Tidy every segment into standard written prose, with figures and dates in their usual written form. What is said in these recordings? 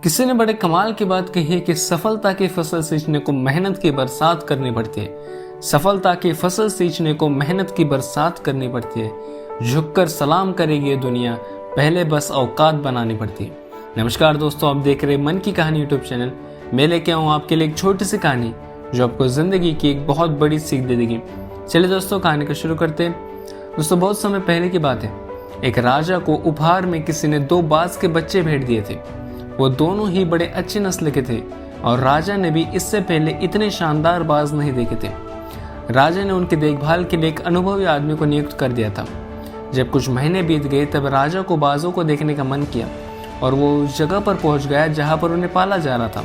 किसी ने बड़े कमाल की बात कही है कि सफलता की फसल सींचने को मेहनत की बरसात करनी पड़ती है। सफलता की फसल सींचने को मेहनत की बरसात करनी पड़ती है। झुककर सलाम करेगी ये दुनिया, पहले बस औकात बनानी पड़ती है। नमस्कार दोस्तों, आप देख रहे मन की कहानी यूट्यूब चैनल। मैं लेके आऊँ आपके लिए एक छोटी सी कहानी जो आपको जिंदगी की एक बहुत बड़ी सीख दे देगी। चलिए दोस्तों, कहानी को शुरू करते हैं। दोस्तों, बहुत समय पहले की बात है। एक राजा को उपहार में किसी ने 2 बाज के बच्चे भेंट दिए थे। वो दोनों ही बड़े अच्छे नस्ल के थे और राजा ने भी इससे पहले इतने शानदार बाज नहीं देखे थे। राजा ने उनकी देखभाल के लिए एक अनुभवी आदमी को नियुक्त कर दिया था। जब कुछ महीने बीत गए तब राजा को बाजों को देखने का मन किया और वो उस जगह पर पहुंच गया जहां पर उन्हें पाला जा रहा था।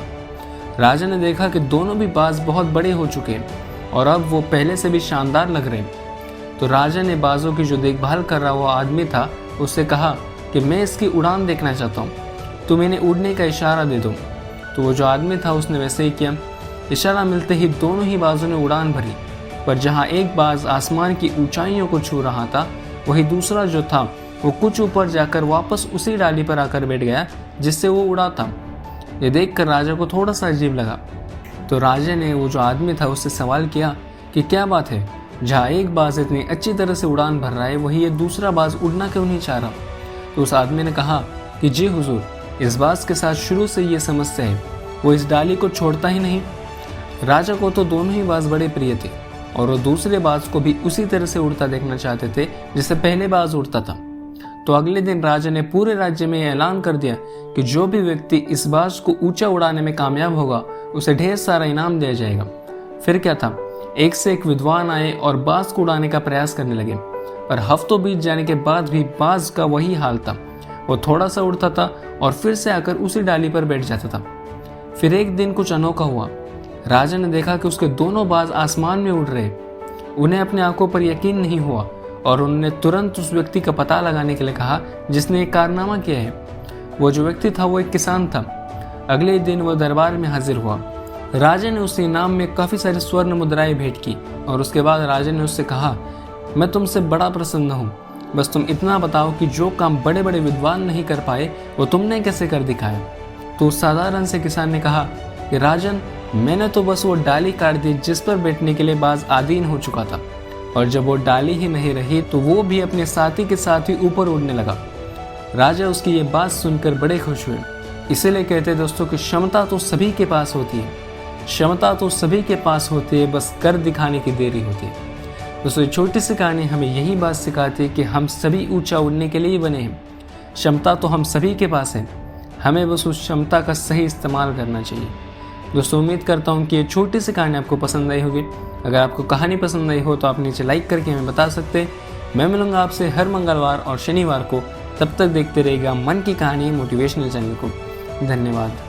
राजा ने देखा कि दोनों भी बाज बहुत बड़े हो चुके हैं और अब वो पहले से भी शानदार लग रहे हैं। तो राजा ने बाजों की जो देखभाल कर रहा वो आदमी था उससे कहा कि मैं इसकी उड़ान देखना चाहता हूँ, तुम इन्हें उड़ने का इशारा दे दो। तो वो जो आदमी था उसने वैसे ही किया। इशारा मिलते ही दोनों ही बाजों ने उड़ान भरी, पर जहाँ एक बाज आसमान की ऊंचाइयों को छू रहा था, वही दूसरा जो था वो कुछ ऊपर जाकर वापस उसी डाली पर आकर बैठ गया जिससे वो उड़ा था। ये देखकर राजा को थोड़ा सा अजीब लगा। तो राजा ने वो जो आदमी था उससे सवाल किया कि क्या बात है, जहाँ एक बाज इतनी अच्छी तरह से उड़ान भर रहा है वही ये दूसरा बाज उड़ना क्यों नहीं चाह रहा। तो उस आदमी ने कहा कि जी हुजूर, इस बाज के साथ शुरू से ये समस्या है, वो इस डाली को छोड़ता ही नहीं। राजा को तो दोनों ही बाज बड़े प्रिय थे और वो दूसरे बाज को भी उसी तरह से उड़ता देखना चाहते थे जिससे पहले बाज उड़ता था। तो अगले दिन राजा ने पूरे राज्य में ऐलान कर दिया कि जो भी व्यक्ति इस बाज को ऊंचा उड़ाने में कामयाब होगा उसे ढेर सारा इनाम दिया जाएगा। फिर क्या था, एक से एक विद्वान आए और बाज को उड़ाने का प्रयास करने लगे, पर हफ्तों बीत जाने के बाद भी बाज का वही हाल था। वो थोड़ा सा उड़ता था और फिर से आकर उसी डाली पर बैठ जाता था। फिर एक दिन कुछ अनोखा हुआ। राजा ने देखा कि उसके दोनों बाज आसमान में उड़ रहे। उन्हें अपनी आंखों पर यकीन नहीं हुआ और उन्होंने तुरंत उस व्यक्ति का पता लगाने के लिए कहा जिसने एक कारनामा किया है। वो जो व्यक्ति था वो एक किसान था। अगले दिन वो दरबार में हाजिर हुआ। राजा ने उसे इनाम में काफ़ी सारी स्वर्ण मुद्राएं भेंट की और उसके बाद राजा ने उससे कहा, मैं तुमसे बड़ा प्रसन्न हूँ, बस तुम इतना बताओ कि जो काम बड़े बड़े विद्वान नहीं कर पाए वो तुमने कैसे कर दिखाया। तो उस साधारण से किसान ने कहा कि राजन, मैंने तो बस वो डाली काट दी जिस पर बैठने के लिए बाज आदीन हो चुका था, और जब वो डाली ही नहीं रही तो वो भी अपने साथी के साथ ही ऊपर उड़ने लगा। राजा उसकी ये बात सुनकर बड़े खुश हुए। इसीलिए कहते हैं दोस्तों कि क्षमता तो सभी के पास होती है, क्षमता तो सभी के पास होती है, बस कर दिखाने की देरी होती है। दोस्तों, छोटी सी कहानी हमें यही बात सिखाती है कि हम सभी ऊंचा उड़ने के लिए ही बने हैं। क्षमता तो हम सभी के पास है, हमें बस उस क्षमता का सही इस्तेमाल करना चाहिए। दोस्तों, उम्मीद करता हूँ कि ये छोटी सी कहानी आपको पसंद आई होगी। अगर आपको कहानी पसंद आई हो तो आप नीचे लाइक करके हमें बता सकते हैं। मैं मिलूंगा आपसे हर मंगलवार और शनिवार को। तब तक देखते रहिएगा मन की कहानी मोटिवेशनल चैनल को। धन्यवाद।